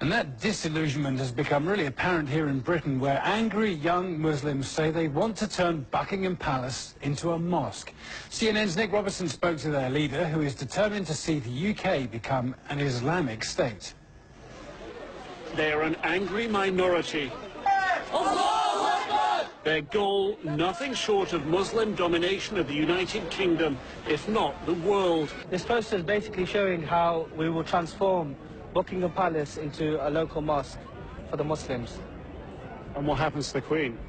And that disillusionment has become really apparent here in Britain, where angry young Muslims say they want to turn Buckingham Palace into a mosque. CNN's Nick Robertson spoke to their leader, who is determined to see the UK become an Islamic state. They are an angry minority. Their goal, nothing short of Muslim domination of the United Kingdom, if not the world. This poster is basically showing how we will transform Buckingham Palace into a local mosque for the Muslims. And what happens to the Queen?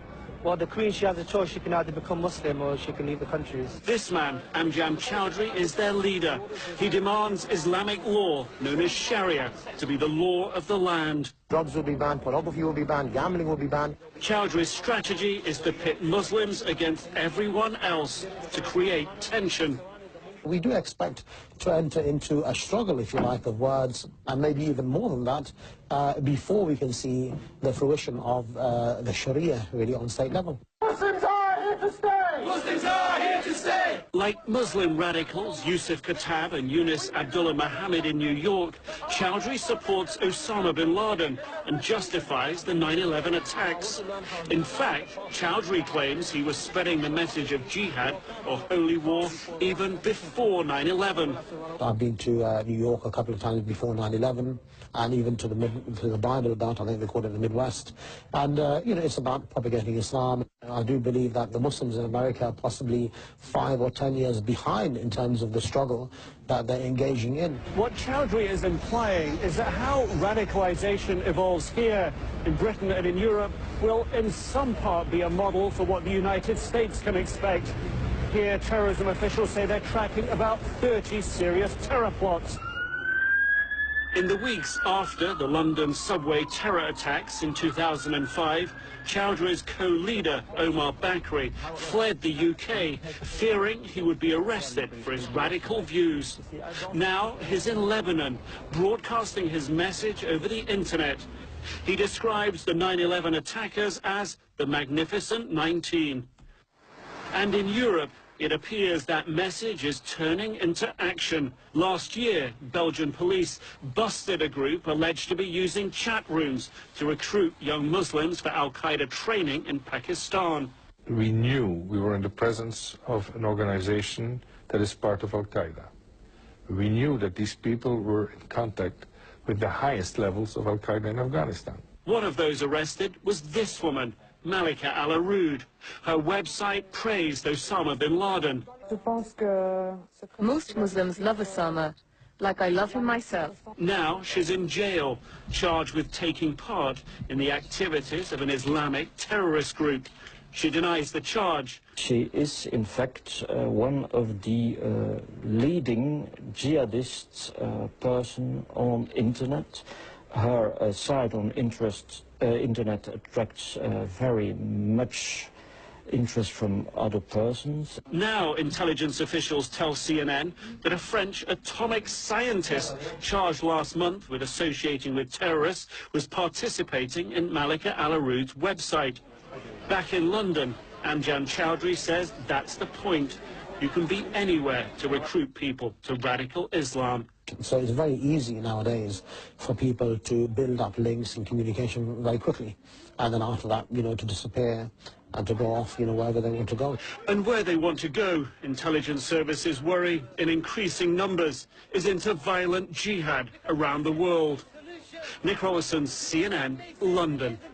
Well, the Queen, she has a choice. She can either become Muslim or she can leave the country. This man, Amjad Chowdhury, is their leader. He demands Islamic law, known as Sharia, to be the law of the land. Drugs will be banned, pornography will be banned, gambling will be banned. Chowdhury's strategy is to pit Muslims against everyone else to create tension. We do expect to enter into a struggle, if you like, of words, and maybe even more than that, before we can see the fruition of the Sharia really on state level. Muslims are here to stay! Muslims are here to stay! Like Muslim radicals Yusuf Khattab and Yunus Abdullah Mohammed in New York, Chowdhury supports Osama bin Laden and justifies the 9/11 attacks. In fact, Chowdhury claims he was spreading the message of jihad or holy war even before 9/11. I've been to New York a couple of times before 9/11, and even to the Bible Belt, I think they call it the Midwest. And, you know, it's about propagating Islam. I do believe that the Muslims in America are possibly 5 or 10 years behind in terms of the struggle that they're engaging in. What Chowdhury is implying is that how radicalization evolves here in Britain and in Europe will in some part be a model for what the United States can expect. Here, terrorism officials say they're tracking about 30 serious terror plots. In the weeks after the London subway terror attacks in 2005, Chowdhury's co-leader, Omar Bakri, fled the UK, fearing he would be arrested for his radical views. Now he's in Lebanon, broadcasting his message over the internet. He describes the 9/11 attackers as the Magnificent 19. And in Europe, it appears that message is turning into action. Last year, Belgian police busted a group alleged to be using chat rooms to recruit young Muslims for al-Qaeda training in Pakistan. We knew we were in the presence of an organization that is part of al-Qaeda. We knew that these people were in contact with the highest levels of al-Qaeda in Afghanistan. One of those arrested was this woman, Malika Al-Aroud. Her website praised Osama bin Laden. Most Muslims love Osama, like I love him myself. Now she's in jail, charged with taking part in the activities of an Islamic terrorist group. She denies the charge. She is, in fact, one of the leading jihadist person on internet. Her site on internet attracts very much interest from other persons. Now intelligence officials tell CNN that a French atomic scientist charged last month with associating with terrorists was participating in Malika Al-Aroud's website. Back in London, Amjad Chowdhury says that's the point. You can be anywhere to recruit people to radical Islam. So it's very easy nowadays for people to build up links and communication very quickly, and then after that, you know, to disappear and to go off, you know, wherever they want to go. And where they want to go, intelligence services worry, in increasing numbers, is into violent jihad around the world. Nick Robertson, CNN, London.